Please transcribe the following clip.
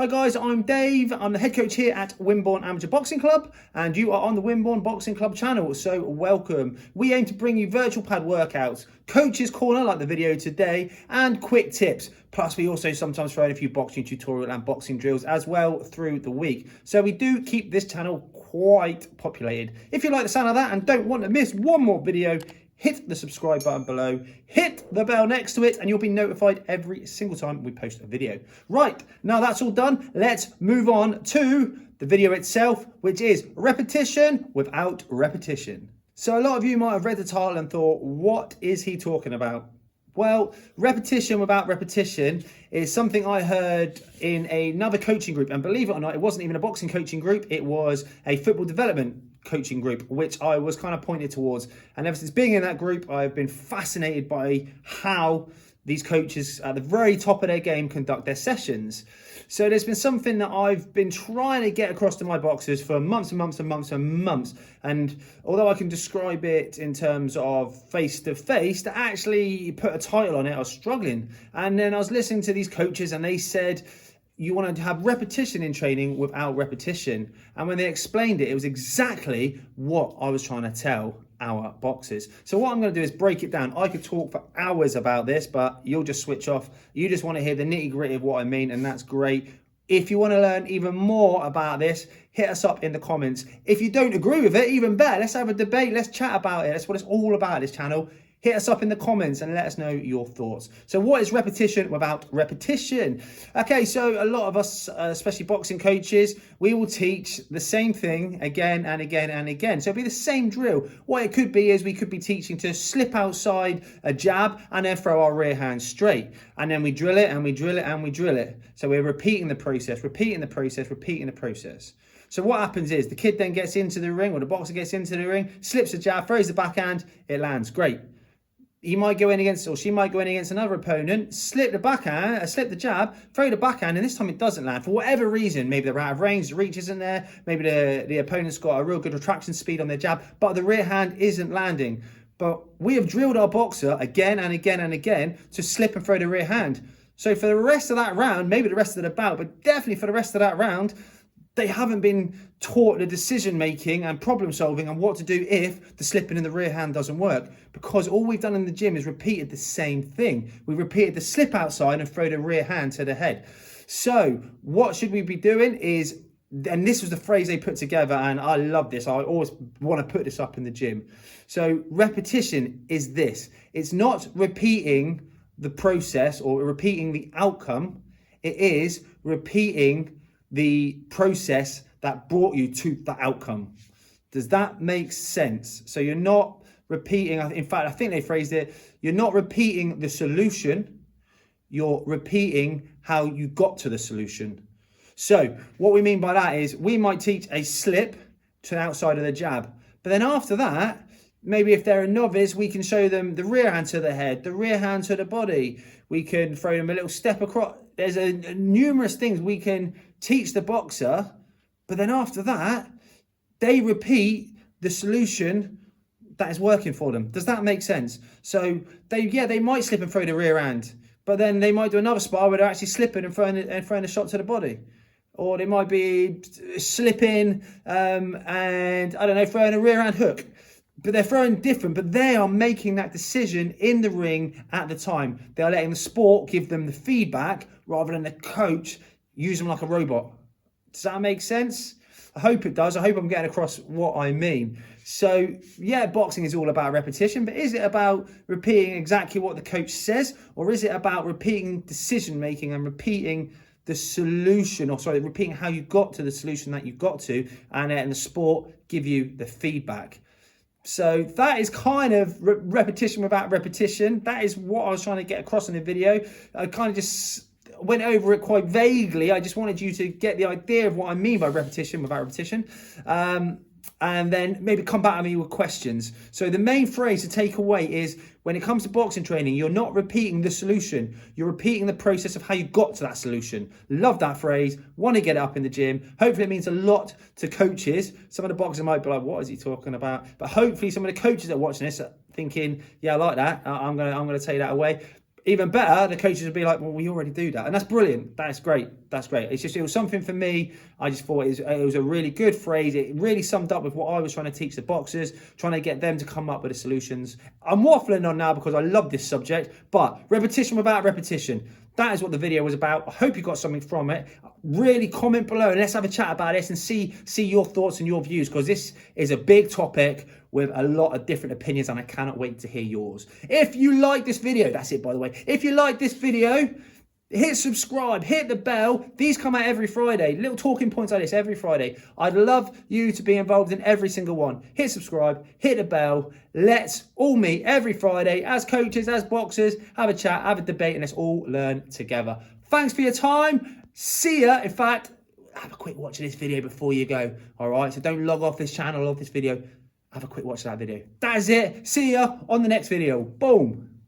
Hi guys, I'm Dave. I'm the head coach here at Wimborne Amateur Boxing Club, and you are on the Wimborne Boxing Club channel, so welcome. We aim to bring you virtual pad workouts, coach's corner like the video today, and quick tips. Plus we also sometimes throw in a few boxing tutorial and boxing drills as well through the week. So we do keep this channel quite populated. If you like the sound of that and don't want to miss one more video, hit the subscribe button below, hit the bell next to it, and you'll be notified every single time we post a video. Right, now that's all done, let's move on to the video itself, which is repetition without repetition. So a lot of you might have read the title and thought, what is he talking about? Well, repetition without repetition is something I heard in another coaching group, and believe it or not, it wasn't even a boxing coaching group, it was a football development coaching group, which I was kind of pointed towards. And ever since being in that group, I've been fascinated by how these coaches at the very top of their game conduct their sessions. So there's been something that I've been trying to get across to my boxers for months and months and months and months. And although I can describe it in terms of face to face, to actually put a title on it, I was struggling. And then I was listening to these coaches and they said, you want to have repetition in training without repetition. And when they explained it, it was exactly what I was trying to tell our boxers. So what I'm going to do is break it down. I could talk for hours about this, but you'll just switch off. You just want to hear the nitty gritty of what I mean, and that's great. If you want to learn even more about this, hit us up in the comments. If you don't agree with it, even better, let's have a debate. Let's chat about it. That's what it's all about, this channel. Hit us up in the comments and let us know your thoughts. So what is repetition without repetition? Okay, so a lot of us, especially boxing coaches, we will teach the same thing again and again and again. So it'll be the same drill. What it could be is we could be teaching to slip outside a jab and then throw our rear hand straight. And then we drill it and we drill it and we drill it. So we're repeating the process, repeating the process, repeating the process. So what happens is the kid then gets into the ring, or the boxer gets into the ring, slips a jab, throws the backhand, it lands. Great. He might go in against, or she might go in against another opponent, slip the backhand, slip the jab, throw the backhand, and this time it doesn't land for whatever reason. Maybe they're out of range, the reach isn't there. Maybe the opponent's got a real good retraction speed on their jab, but the rear hand isn't landing. But we have drilled our boxer again and again and again to slip and throw the rear hand. So for the rest of that round, maybe the rest of the bout, but definitely for the rest of that round, they haven't been taught the decision making and problem solving and what to do if the slipping in the rear hand doesn't work, because all we've done in the gym is repeated the same thing. We repeated the slip outside and throw the rear hand to the head. So what should we be doing is, and this was the phrase they put together, and I love this, I always want to put this up in the gym. So repetition is this: it's not repeating the process or repeating the outcome, it is repeating the process that brought you to the outcome. Does that make sense? So you're not repeating, in fact, I think they phrased it, you're not repeating the solution, you're repeating how you got to the solution. So what we mean by that is we might teach a slip to the outside of the jab, but then after that, maybe if they're a novice, we can show them the rear hand to the head, the rear hand to the body. We can throw them a little step across. There's numerous things we can teach the boxer, but then after that, they repeat the solution that is working for them. Does that make sense? So they might slip and throw the rear hand, but then they might do another spar where they're actually slipping and throwing a shot to the body. Or they might be slipping and, I don't know, throwing a rear hand hook. But they're throwing different, but they are making that decision in the ring at the time. They are letting the sport give them the feedback rather than the coach use them like a robot. Does that make sense? I hope it does. I hope I'm getting across what I mean. So yeah, boxing is all about repetition, but is it about repeating exactly what the coach says, or is it about repeating decision making and repeating the solution, or sorry, repeating how you got to the solution that you got to, and the sport give you the feedback? So that is kind of repetition without repetition. That is what I was trying to get across in the video. I kind of just went over it quite vaguely. I just wanted you to get the idea of what I mean by repetition without repetition. And then maybe come back to me with questions. So the main phrase to take away is, when it comes to boxing training, you're not repeating the solution. You're repeating the process of how you got to that solution. Love that phrase. Want to get it up in the gym. Hopefully it means a lot to coaches. Some of the boxers might be like, what is he talking about? But hopefully some of the coaches that are watching this are thinking, yeah, I like that. I'm gonna take that away. Even better, the coaches will be like, well, we already do that. And that's brilliant. That's great. That's great. It was something for me. I just thought it was a really good phrase. It really summed up with what I was trying to teach the boxers, trying to get them to come up with the solutions. I'm waffling on now because I love this subject, but repetition without repetition. That is what the video was about. I hope you got something from it. Really comment below and let's have a chat about this and see your thoughts and your views, because this is a big topic with a lot of different opinions and I cannot wait to hear yours. If you like this video, that's it by the way. If you like this video, hit subscribe, hit the bell. These come out every Friday. Little talking points like this every Friday. I'd love you to be involved in every single one. Hit subscribe, hit the bell. Let's all meet every Friday as coaches, as boxers, have a chat, have a debate, and let's all learn together. Thanks for your time. See ya. In fact, have a quick watch of this video before you go. All right, so don't log off this channel or this video. Have a quick watch of that video. That is it. See ya on the next video. Boom.